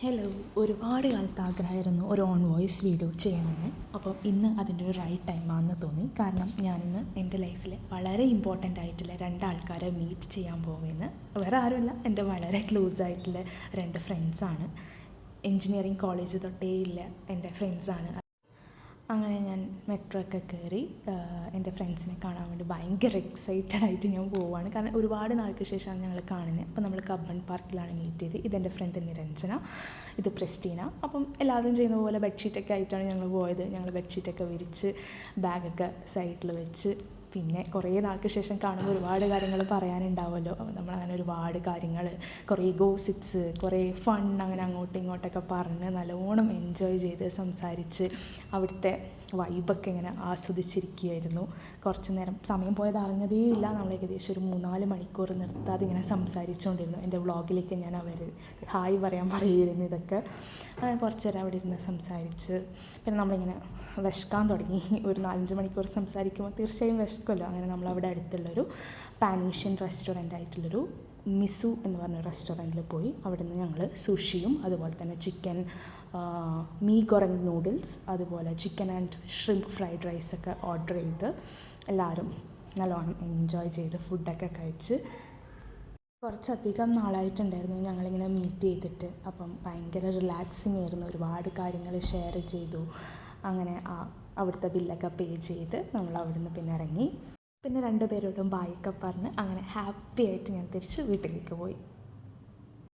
Hello, ഒരുപാട് കാലത്ത് ആഗ്രഹമായിരുന്നു ഒരു ഓൺ വോയിസ് വീഡിയോ ചെയ്യണമെന്ന്. അപ്പം ഇന്ന് അതിൻ്റെ ഒരു റൈറ്റ് ടൈമാണെന്ന് തോന്നി. കാരണം ഞാനിന്ന് എൻ്റെ ലൈഫിൽ വളരെ ഇമ്പോർട്ടൻ്റ് ആയിട്ടുള്ള രണ്ടാൾക്കാരെ മീറ്റ് ചെയ്യാൻ പോകുമെന്ന്. വേറെ ആരുമില്ല, എൻ്റെ വളരെ ക്ലോസ് ആയിട്ടുള്ള രണ്ട് ഫ്രണ്ട്സാണ്. എൻജിനീയറിങ് കോളേജ് തൊട്ടേ ഇല്ല എൻ്റെ ഫ്രണ്ട്സാണ്. അങ്ങനെ ഞാൻ മെട്രോ ഒക്കെ കയറി എൻ്റെ ഫ്രണ്ട്സിനെ കാണാൻ വേണ്ടി ഭയങ്കര എക്സൈറ്റഡ് ആയിട്ട് ഞാൻ പോവുകയാണ്. കാരണം ഒരുപാട് നാൾക്ക് ശേഷമാണ് ഞങ്ങൾ കാണുന്നത്. അപ്പോൾ നമ്മൾ കബ്ബൺ പാർക്കിലാണ് മീറ്റ് ചെയ്ത്. ഇതെൻ്റെ ഫ്രണ്ട് നിരഞ്ജന, ഇത് ക്രിസ്റ്റീന. അപ്പം എല്ലാവരും ചെയ്യുന്ന പോലെ ബെഡ്ഷീറ്റൊക്കെ ആയിട്ടാണ് ഞങ്ങൾ പോയത്. ഞങ്ങൾ ബെഡ്ഷീറ്റൊക്കെ വിരിച്ച് ബാഗൊക്കെ സൈഡിൽ വെച്ച്, പിന്നെ കുറേ നാൾക്ക് ശേഷം കാണുമ്പോൾ ഒരുപാട് കാര്യങ്ങൾ പറയാനുണ്ടാവുമല്ലോ. നമ്മളങ്ങനെ ഒരുപാട് കാര്യങ്ങൾ, കുറേ ഗോസിപ്സ്, കുറേ ഫൺ, അങ്ങനെ അങ്ങോട്ടും ഇങ്ങോട്ടൊക്കെ പറഞ്ഞ് നല്ലോണം എൻജോയ് ചെയ്ത് സംസാരിച്ച് അവിടുത്തെ വൈബൊക്കെ ഇങ്ങനെ ആസ്വദിച്ചിരിക്കുകയായിരുന്നു. കുറച്ച് നേരം സമയം പോയത് അറിഞ്ഞതേ ഇല്ല. നമ്മൾ ഏകദേശം ഒരു 3-4 മണിക്കൂർ നിർത്താതെ ഇങ്ങനെ സംസാരിച്ചുകൊണ്ടിരുന്നു. എൻ്റെ വ്ളോഗിലേക്ക് ഞാൻ ഹായ് പറയുമായിരുന്നു ഇതൊക്കെ. കുറച്ച് നേരം അവിടെ ഇരുന്ന് സംസാരിച്ച് പിന്നെ നമ്മളിങ്ങനെ വിശക്കാൻ തുടങ്ങി. ഒരു 4-5 മണിക്കൂർ സംസാരിക്കുമ്പോൾ തീർച്ചയായും വിശക്കുമല്ലോ. അങ്ങനെ നമ്മളവിടെ അടുത്തുള്ളൊരു പാനീഷ്യൻ റെസ്റ്റോറൻ്റ് ആയിട്ടുള്ളൊരു മിസു എന്ന് പറഞ്ഞ റെസ്റ്റോറൻറ്റിൽ പോയി. അവിടെ നിന്ന് ഞങ്ങൾ സുഷിയും അതുപോലെ തന്നെ ചിക്കൻ മീ ഗൊറങ് നൂഡിൽസ്, അതുപോലെ ചിക്കൻ ആൻഡ് ഷ്രിംപ് ഫ്രൈഡ് റൈസൊക്കെ ഓർഡർ ചെയ്ത് എല്ലാവരും നല്ലോണം എൻജോയ് ചെയ്ത് ഫുഡൊക്കെ കഴിച്ച്. കുറച്ചധികം നാളായിട്ടുണ്ടായിരുന്നു ഞങ്ങളിങ്ങനെ മീറ്റ് ചെയ്തിട്ട്. അപ്പം ഭയങ്കര റിലാക്സിങ് ആയിരുന്നു. ഒരുപാട് കാര്യങ്ങൾ ഷെയർ ചെയ്തു. അങ്ങനെ അവിടുത്തെ ബില്ലൊക്കെ പേ ചെയ്ത് നമ്മൾ അവിടുന്ന് പിന്നെ ഇറങ്ങി. പിന്നെ 2 പേരോടും ബായൊക്കെ പറഞ്ഞ് അങ്ങനെ ഹാപ്പി ആയിട്ട് ഞാൻ തിരിച്ച് വീട്ടിലേക്ക് പോയി.